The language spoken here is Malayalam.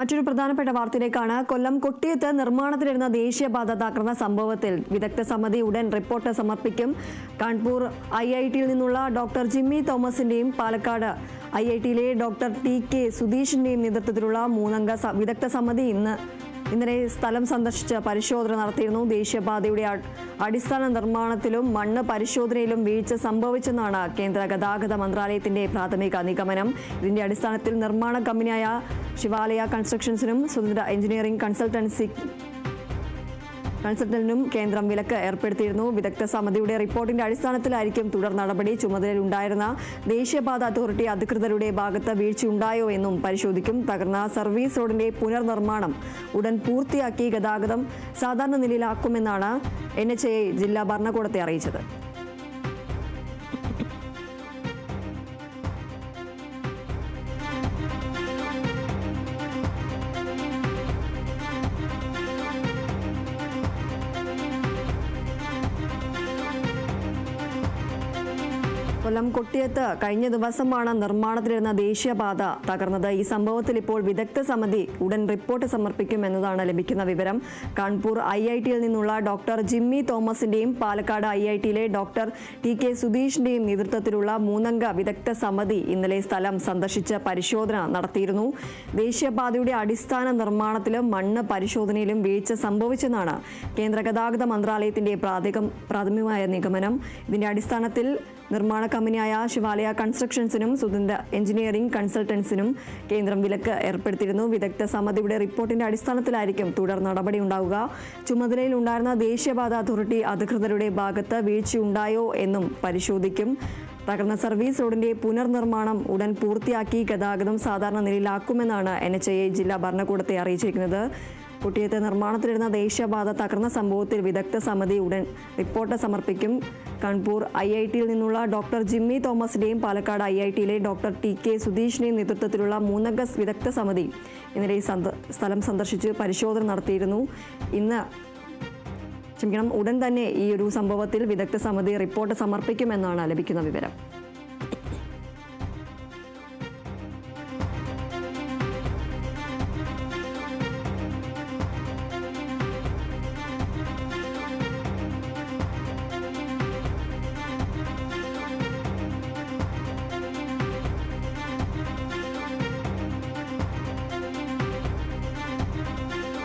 മറ്റൊരു പ്രധാനപ്പെട്ട വാർത്തയിലേക്കാണ്. കൊല്ലം കൊട്ടിയത്ത് നിർമ്മാണത്തിലിരുന്ന ദേശീയപാത തകർന്ന സംഭവത്തിൽ വിദഗ്ധ സമിതി ഉടൻ റിപ്പോർട്ട് സമർപ്പിക്കും. കാൺപൂർ IITയിൽ നിന്നുള്ള ഡോക്ടർ ജിമ്മി തോമസിന്റെയും പാലക്കാട് IITയിലെ ഡോക്ടർ TK സുധീഷിന്റെയും നേതൃത്വത്തിലുള്ള 3 അംഗ വിദഗ്ധ സമിതി ഇന്നലെ സ്ഥലം സന്ദർശിച്ച് പരിശോധന നടത്തിയിരുന്നു. ദേശീയപാതയുടെ അടിസ്ഥാന നിർമ്മാണത്തിലും മണ്ണ് പരിശോധനയിലും വീഴ്ച സംഭവിച്ചെന്നാണ് കേന്ദ്ര ഗതാഗത മന്ത്രാലയത്തിന്റെ പ്രാഥമിക നിഗമനം. ഇതിന്റെ അടിസ്ഥാനത്തിൽ നിർമ്മാണ കമ്പനിയായ ശിവാലയ കൺസ്ട്രക്ഷൻസിനും സ്വതന്ത്ര എഞ്ചിനീയറിംഗ് കൺസൾട്ടന്റിനും കേന്ദ്രം വിലക്ക് ഏർപ്പെടുത്തിയിരുന്നു. വിദഗ്ധ സമിതിയുടെ റിപ്പോർട്ടിന്റെ അടിസ്ഥാനത്തിലായിരിക്കും തുടർ നടപടി. ചുമതലയിലുണ്ടായിരുന്ന ദേശീയപാത അതോറിറ്റി അധികൃതരുടെ ഭാഗത്ത് വീഴ്ചയുണ്ടായോ എന്നും പരിശോധിക്കും. തകർന്ന സർവീസ് റോഡിന്റെ പുനർനിർമ്മാണം ഉടൻ പൂർത്തിയാക്കി ഗതാഗതം സാധാരണ നിലയിലാക്കുമെന്നാണ് NHAI ജില്ലാ ഭരണകൂടത്തെ അറിയിച്ചത്. കൊല്ലം കൊട്ടിയത്ത് കഴിഞ്ഞ ദിവസമാണ് നിർമ്മാണത്തിലിരുന്ന ദേശീയപാത തകർന്നത്. ഈ സംഭവത്തിൽ ഇപ്പോൾ വിദഗ്ധ സമിതി ഉടൻ റിപ്പോർട്ട് സമർപ്പിക്കുമെന്നതാണ് ലഭിക്കുന്ന വിവരം. കാൺപൂർ IITയിൽ നിന്നുള്ള ഡോക്ടർ ജിമ്മി തോമസിന്റെയും പാലക്കാട് IITയിലെ ഡോക്ടർ TK സുധീഷിന്റെയും നേതൃത്വത്തിലുള്ള 3 അംഗ വിദഗ്ധ സമിതി ഇന്നലെ സ്ഥലം സന്ദർശിച്ച് പരിശോധന നടത്തിയിരുന്നു. ദേശീയപാതയുടെ അടിസ്ഥാന നിർമ്മാണത്തിലും മണ്ണ് പരിശോധനയിലും വീഴ്ച സംഭവിച്ചെന്നാണ് കേന്ദ്ര ഗതാഗത മന്ത്രാലയത്തിന്റെ പ്രാഥമികമായ നിഗമനം. ഇതിന്റെ അടിസ്ഥാനത്തിൽ നിർമ്മാണ കമ്പനിയായ ശിവാലയ കൺസ്ട്രക്ഷൻസിനും സ്വതന്ത്ര എഞ്ചിനീയറിംഗ് കൺസൾട്ടൻസിനും കേന്ദ്രം വിലക്ക് ഏർപ്പെടുത്തിയിരുന്നു. വിദഗ്ധ സമിതിയുടെ റിപ്പോർട്ടിന്റെ അടിസ്ഥാനത്തിലായിരിക്കും തുടർ നടപടി ഉണ്ടാവുക. ചുമതലയിലുണ്ടായിരുന്ന ദേശീയപാത അതോറിറ്റി അധികൃതരുടെ ഭാഗത്ത് വീഴ്ചയുണ്ടായോ എന്നും പരിശോധിക്കും. തകർന്ന സർവീസ് റോഡിന്റെ പുനർനിർമ്മാണം ഉടൻ പൂർത്തിയാക്കി ഗതാഗതം സാധാരണ നിലയിലാക്കുമെന്നാണ് NHAI ജില്ലാ ഭരണകൂടത്തെ അറിയിച്ചിരിക്കുന്നത്. കൊട്ടിയത്ത് നിർമ്മാണത്തിലിരുന്ന ദേശീയപാത തകർന്ന സംഭവത്തിൽ വിദഗ്ധ സമിതി ഉടൻ റിപ്പോർട്ട് സമർപ്പിക്കും. കാൺപൂർ IITയിൽ നിന്നുള്ള ഡോക്ടർ ജിമ്മി തോമസിന്റെയും പാലക്കാട് IITയിലെ ഡോക്ടർ TK സുധീഷിന്റെയും നേതൃത്വത്തിലുള്ള 3 അംഗ വിദഗ്ധ സമിതി ഇന്നലെ സ്ഥലം സന്ദർശിച്ച് പരിശോധന നടത്തിയിരുന്നു. ഉടൻ തന്നെ ഈ ഒരു സംഭവത്തിൽ വിദഗ്ധ സമിതി റിപ്പോർട്ട് സമർപ്പിക്കുമെന്നാണ് ലഭിക്കുന്ന വിവരം.